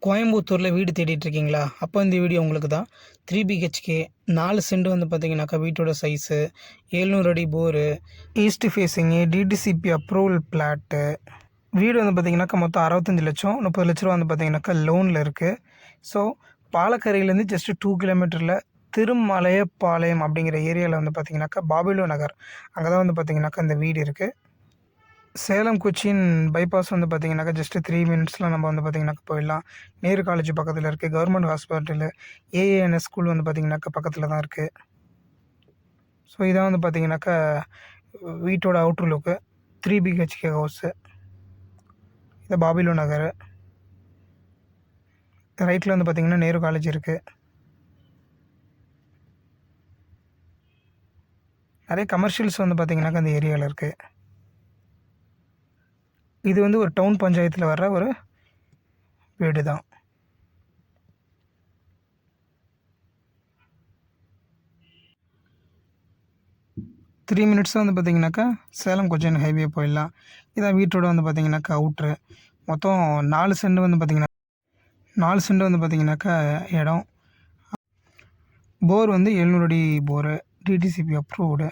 கோயம்புத்தூரில் வீடு தேடிட்டு இருக்கீங்களா? அப்போ இந்த வீடியோ உங்களுக்கு தான். 3 பிஹெச்கே 4 சென்ட் வந்து பார்த்தீங்கன்னாக்கா வீட்டோட சைஸு 700 அடி bore, east facing, DTCP approval plot. வீடு வந்து பார்த்தீங்கன்னாக்கா மொத்தம் 65 லட்சம், 30 லட்ச ரூபா வந்து பார்த்தீங்கன்னாக்கா லோனில் இருக்குது. ஸோ பாலக்கரையிலேருந்து ஜஸ்ட் 2 கிலோமீட்டரில் திருமலையப்பாளையம் அப்படிங்கிற ஏரியாவில் வந்து பார்த்தீங்கன்னாக்கா பாபிலோ நகர், அங்கே தான் வந்து பார்த்தீங்கன்னாக்கா இந்த வீடு இருக்குது. சேலம் கொச்சின் பைபாஸ் வந்து பார்த்தீங்கன்னாக்கா ஜஸ்ட்டு 3 மினிட்ஸில் நம்ம வந்து பார்த்தீங்கன்னாக்கா போயிடலாம். நேரு காலேஜ் பக்கத்தில் இருக்குது. கவர்மெண்ட் ஹாஸ்பிட்டலு, ஏஏஎன்எஸ் ஸ்கூல் வந்து பார்த்தீங்கன்னாக்கா பக்கத்தில் தான் இருக்குது. ஸோ இதான் வந்து பார்த்தீங்கன்னாக்கா வீட்டோட அவுட்ரு லுக்கு. 3 பிஹெச்கே ஹவுஸு. இது பாபிலோ நகர். ரைட்டில் வந்து பார்த்தீங்கன்னா நேரு காலேஜ் இருக்குது. நிறைய கமர்ஷியல்ஸ் வந்து பார்த்தீங்கன்னாக்கா அந்த ஏரியாவில் இருக்குது. இது வந்து ஒரு டவுன் பஞ்சாயத்தில் வர்ற ஒரு வீடு தான். த்ரீ மினிட்ஸ் வந்து பார்த்தீங்கன்னாக்கா சேலம் கொச்சின் ஹைவே போயிடலாம். இதான் வீட்டோட வந்து பார்த்தீங்கன்னாக்கா அவுட்ரு. மொத்தம் 4 சென்ட் வந்து பார்த்தீங்கன்னாக்கா இடம். போர் வந்து 700 அடி bore, DTCP approved.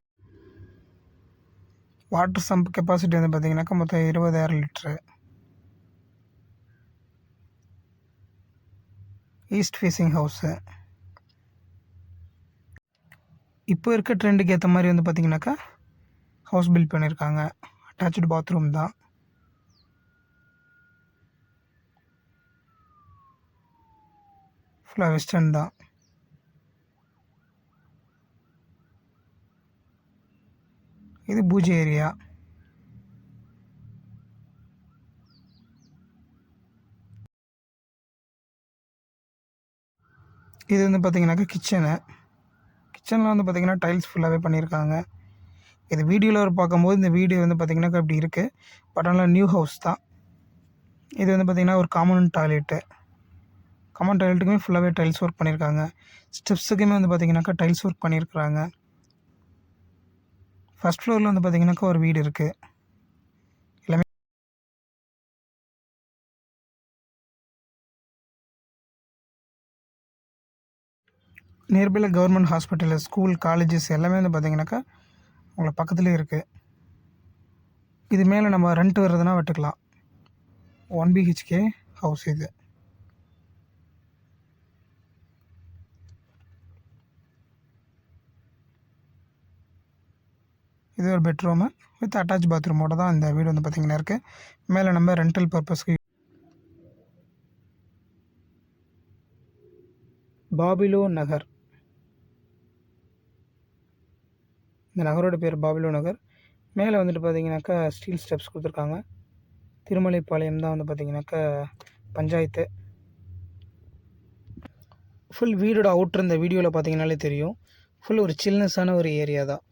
Water sump capacity வந்து பார்த்தீங்கன்னாக்கா மொத்தம் 20,000 லிட்ரு. East facing house. இப்போ இருக்க ட்ரெண்டுக்கு ஏற்ற மாதிரி வந்து பார்த்தீங்கன்னாக்கா ஹவுஸ் பில்ட் பண்ணியிருக்காங்க. அட்டாச்சு பாத்ரூம் தான். ஃபுல்லாக வெஸ்டர்ன் தான். இது பூஜை ஏரியா. இது வந்து பார்த்தீங்கன்னாக்கா கிச்சனில் வந்து பார்த்தீங்கன்னா டைல்ஸ் ஃபுல்லாகவே பண்ணியிருக்காங்க. இது வீடியோவில் பார்க்கும்போது இந்த வீடியோ வந்து பார்த்தீங்கன்னாக்கா இப்படி இருக்குது. பட் ஆனால் நியூ ஹவுஸ் தான். இது வந்து பார்த்திங்கன்னா ஒரு காமன் டாய்லெட்டுக்குமே ஃபுல்லாகவே டைல்ஸ் ஒர்க் பண்ணியிருக்காங்க. ஸ்டெப்ஸுக்குமே வந்து பார்த்திங்கனாக்கா டைல்ஸ் ஒர்க் பண்ணியிருக்கிறாங்க. ஃபஸ்ட் ஃப்ளோரில் வந்து பார்த்திங்கனாக்கா ஒரு வீடு இருக்குது. எல்லாமே நியர்பையில் கவர்மெண்ட் ஹாஸ்பிட்டலு, ஸ்கூல், காலேஜஸ் எல்லாமே வந்து பார்த்திங்கனாக்கா உங்களுக்கு பக்கத்துலேயே இருக்குது. இது மேலே நம்ம ரெண்ட் வர்றதுனா விட்டுக்கலாம். 1 பிஹெச்கே ஹவுஸ் இது. இது ஒரு பெட்ரூமு வித் அட்டாச் பாத்ரூமோட தான் இந்த வீடு வந்து பார்த்திங்கன்னா இருக்குது. மேலே நம்ம ரெண்டல் பர்பஸ்க்கு பாபிலோ நகர். இந்த நகரோட பேர் பாபிலோ நகர். மேலே வந்துட்டு பார்த்திங்கனாக்கா ஸ்டீல் ஸ்டெப்ஸ் கொடுத்துருக்காங்க. திருமலைப்பாளையம் தான் வந்து பார்த்திங்கனாக்கா பஞ்சாயத்து. ஃபுல் வீடோட அவுட்ரு இந்த வீடியோவில் பார்த்திங்கனாலே தெரியும். ஃபுல் ஒரு சில்னஸான ஒரு ஏரியா தான்.